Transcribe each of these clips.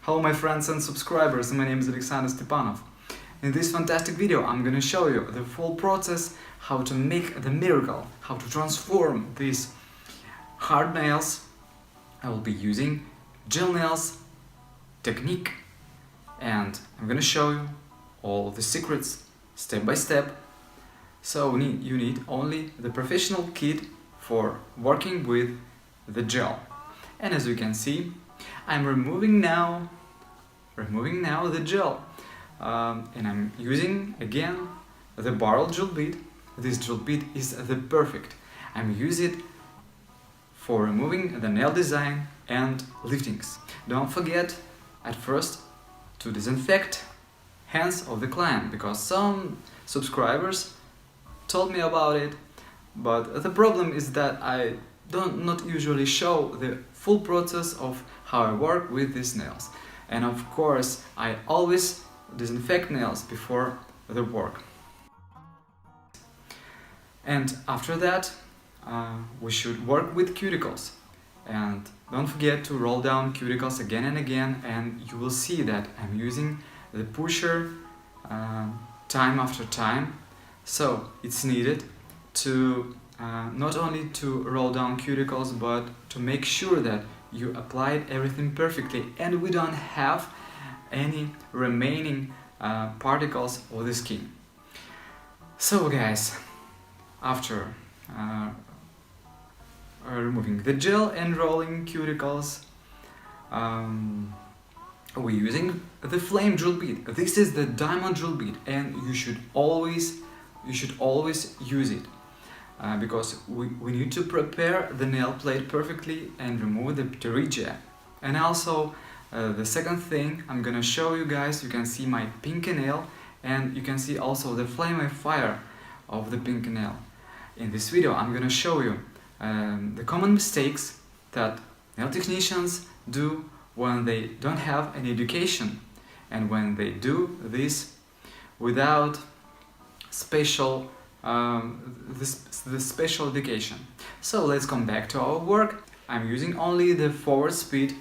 Hello my friends and subscribers, my name is Alexander Stepanov. In this fantastic video I'm gonna show you the full process how to make the miracle, how to transform these hard nails. I will be using gel nails technique and I'm gonna show you all the secrets step by step. So you need only the professional kit for working with the gel. And as you can see, I'm removing now the gel, and I'm using again the barrel gel bit. This gel bit is the perfect. I'm using it for removing the nail design and liftings. Don't forget at first to disinfect hands of the client, because some subscribers told me about it, but the problem is that I not usually show the full process of how I work with these nails. And of course, I always disinfect nails before the work. And after that, we should work with cuticles. And don't forget to roll down cuticles again and again, and you will see that I'm using the pusher time after time. So it's needed to not only to roll down cuticles, but to make sure that you applied everything perfectly and we don't have any remaining particles of the skin. So guys, after removing the gel and rolling cuticles, we're using the flame drill bit. This is the diamond drill bit, and you should always use it. Because we need to prepare the nail plate perfectly and remove the pterygia. And also the second thing I'm gonna show you guys, you can see my pink nail and you can see also the flame of fire of the pink nail. In this video I'm gonna show you the common mistakes that nail technicians do when they don't have any education and when they do this without special the special education. So let's come back to our work. I'm using only the forward speed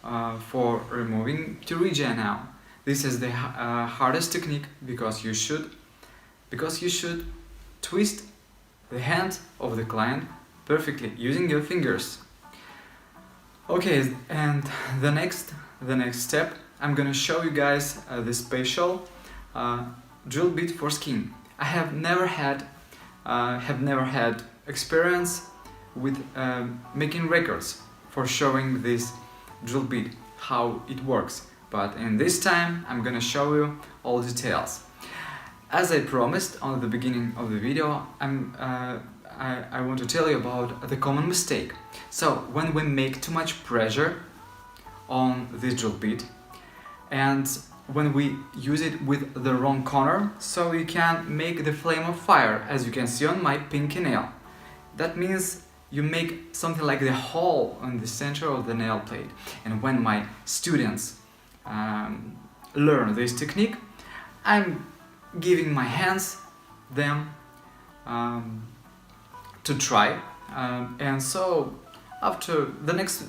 for removing pterygia now. This is the hardest technique because you should twist the hand of the client perfectly using your fingers. Okay, and the next step, I'm gonna show you guys the special drill bit for skin. I have never had experience with making records for showing this drill bit, how it works, but in this time I'm gonna show you all details. As I promised on the beginning of the video, I want to tell you about the common mistake. So when we make too much pressure on this drill bit and when we use it with the wrong corner, so we can make the flame of fire, as you can see on my pinky nail. That means you make something like the hole in the center of the nail plate. And when my students learn this technique, I'm giving my hands them to try, and so after the next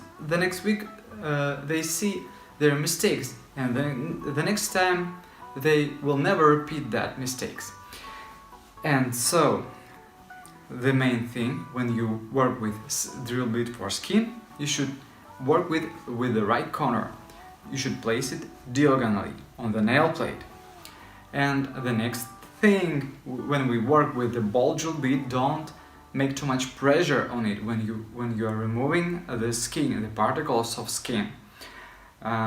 week they see their mistakes, and then the next time they will never repeat that mistakes. And so the main thing when you work with drill bit for skin, you should work with the right corner. You should place it diagonally on the nail plate. And the next thing, when we work with the ball drill bit, don't make too much pressure on it when you are removing the skin, the particles of skin.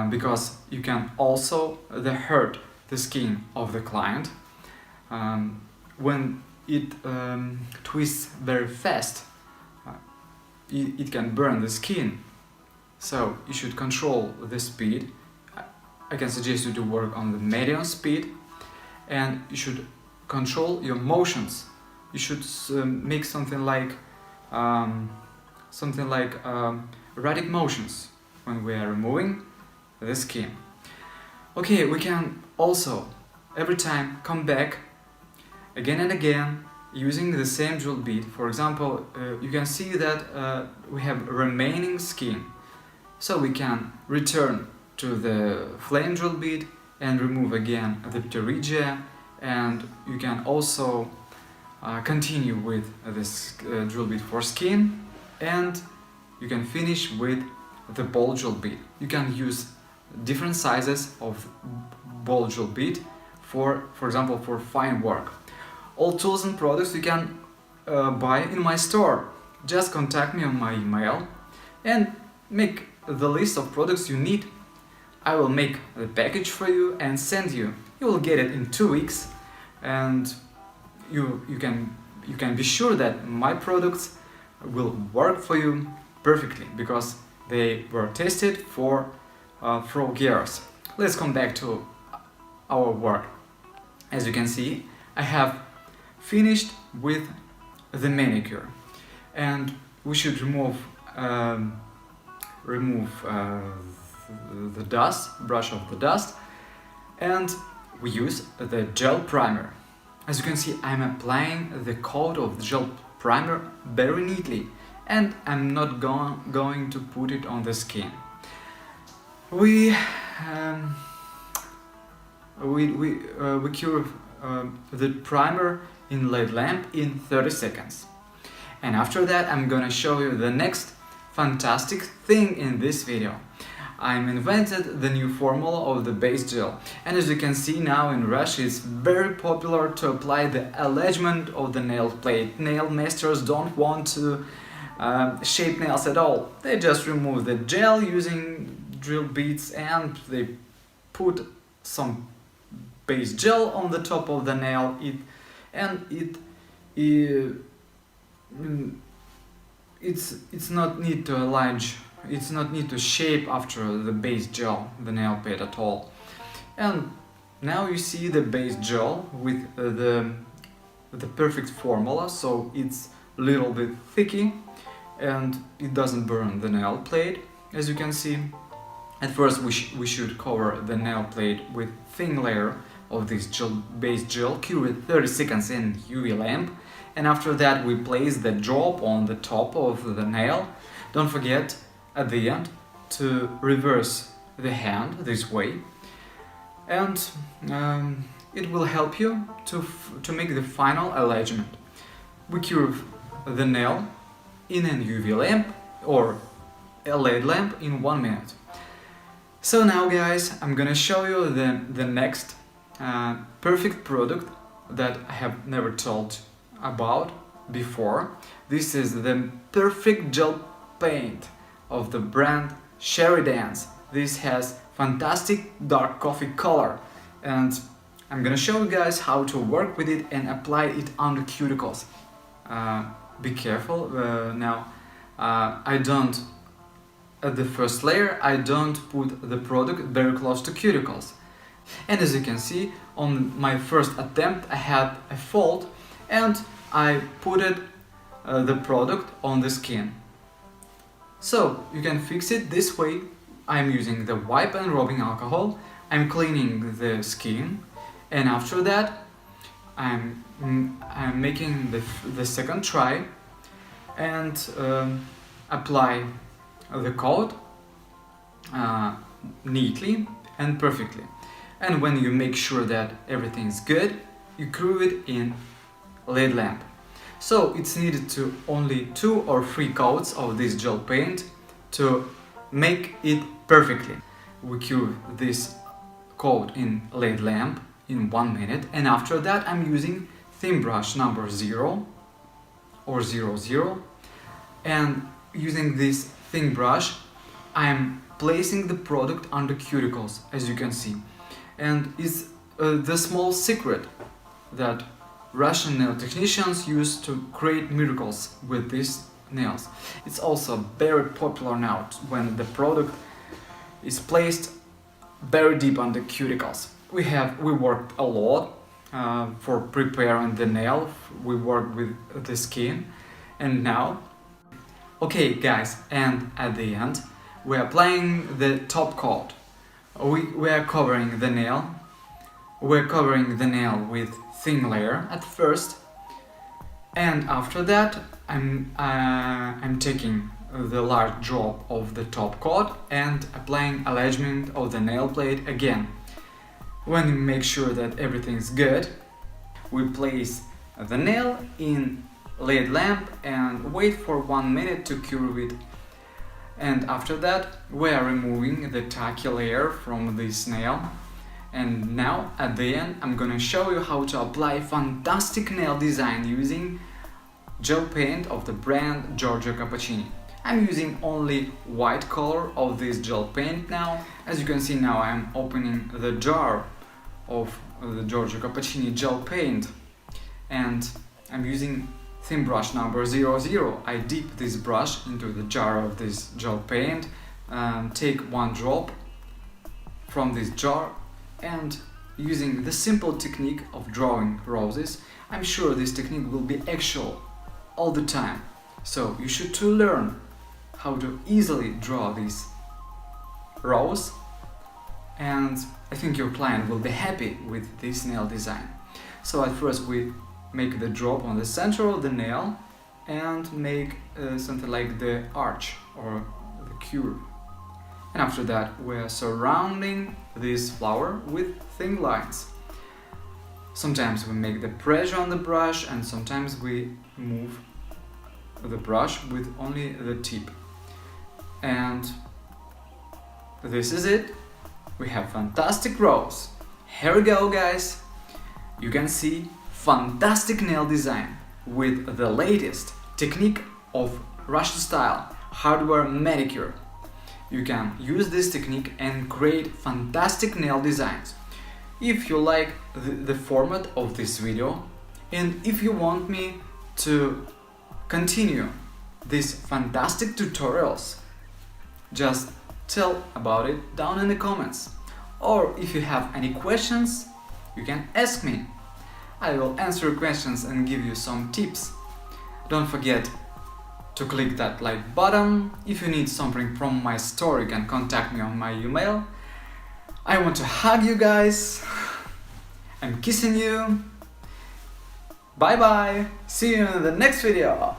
Because you can also hurt the skin of the client. When it twists very fast, it can burn the skin. So you should control the speed. I can suggest you to work on the medium speed, and you should control your motions. You should make something like erratic motions when we are removing the skin. Okay, we can also every time come back again and again using the same drill bit. For example, you can see that we have remaining skin, so we can return to the flame drill bit and remove again the pterygia, and you can also continue with this drill bit for skin, and you can finish with the ball drill bit. You can use different sizes of ball drill bit for example for fine work. All tools and products you can buy in my store. Just contact me on my email and make the list of products you need. I will make the package for you and send you. You will get it in 2 weeks, and you can be sure that my products will work for you perfectly because they were tested for years. Let's come back to our work. As you can see, I have finished with the manicure, and we should remove the dust, brush off the dust, and we use the gel primer. As you can see, I'm applying the coat of the gel primer very neatly, and I'm not going to put it on the skin. We cure the primer in LED lamp in 30 seconds. And after that, I'm gonna show you the next fantastic thing in this video. I'm invented the new formula of the base gel, and as you can see now in Russia it's very popular to apply the enlargement of the nail plate. Nail masters don't want to shape nails at all. They just remove the gel using drill bits and they put some base gel on the top of the nail. It's not need to enlarge. It's not need to shape after the base gel, the nail plate at all. And now you see the base gel with the perfect formula, so it's a little bit thicky and it doesn't burn the nail plate. As you can see, at first we should cover the nail plate with thin layer of this base gel, cure it 30 seconds in UV lamp, and after that we place the drop on the top of the nail. Don't forget at the end to reverse the hand this way, and it will help you to make the final enlargement. We cure the nail in an UV lamp or a LED lamp in 1 minute. So now guys, I'm gonna show you the next perfect product that I have never told about before. This is the perfect gel paint of the brand Sherry Dance. This has fantastic dark coffee color, and I'm gonna show you guys how to work with it and apply it on the cuticles. Be careful now. I don't, at the first layer, I don't put the product very close to cuticles. And as you can see, on my first attempt I had a fault and I put the product on the skin. So you can fix it this way. I'm using the wipe and rubbing alcohol, I'm cleaning the skin, and after that I'm making the second try and apply the coat neatly and perfectly. And when you make sure that everything is good, you cure it in LED lamp. So it's needed to only 2 or 3 coats of this gel paint to make it perfectly. We cure this coat in LED lamp in 1 minute, and after that I'm using thin brush number 0 or 00, and using this thin brush I'm placing the product on the cuticles, as you can see. And it's the small secret that Russian nail technicians use to create miracles with these nails. It's also very popular now when the product is placed very deep on the cuticles. We worked a lot for preparing the nail. We worked with the skin, and now, okay guys, and at the end we are applying the top coat. We are covering the nail. We're covering the nail with thin layer at first, and after that I'm taking the large drop of the top coat and applying alignment of the nail plate again. When you make sure that everything is good, we place the nail in LED lamp and wait for 1 minute to cure it. And after that, we are removing the tacky layer from this nail. And now at the end, I'm gonna show you how to apply fantastic nail design using gel paint of the brand Giorgio Cappuccini. I'm using only white color of this gel paint now. As you can see now, I'm opening the jar of the Giorgio Cappuccini gel paint, and I'm using thin brush number 00. I dip this brush into the jar of this gel paint, take 1 drop from this jar, and using the simple technique of drawing roses. I'm sure this technique will be actual all the time, so you should to learn how to easily draw this rose, and I think your client will be happy with this nail design. So at first we make the drop on the center of the nail and make something like the arch or the cure. And after that we are surrounding this flower with thin lines. Sometimes we make the pressure on the brush, and sometimes we move the brush with only the tip. And this is it. We have fantastic rose. Here we go, guys. You can see fantastic nail design with the latest technique of Russian style hardware manicure. You can use this technique and create fantastic nail designs. If you like the format of this video, and if you want me to continue these fantastic tutorials, just tell about it down in the comments. Or if you have any questions, you can ask me. I will answer your questions and give you some tips. Don't forget to click that like button. If you need something from my store, you can contact me on my email. I want to hug you guys. I'm kissing you. Bye bye. See you in the next video.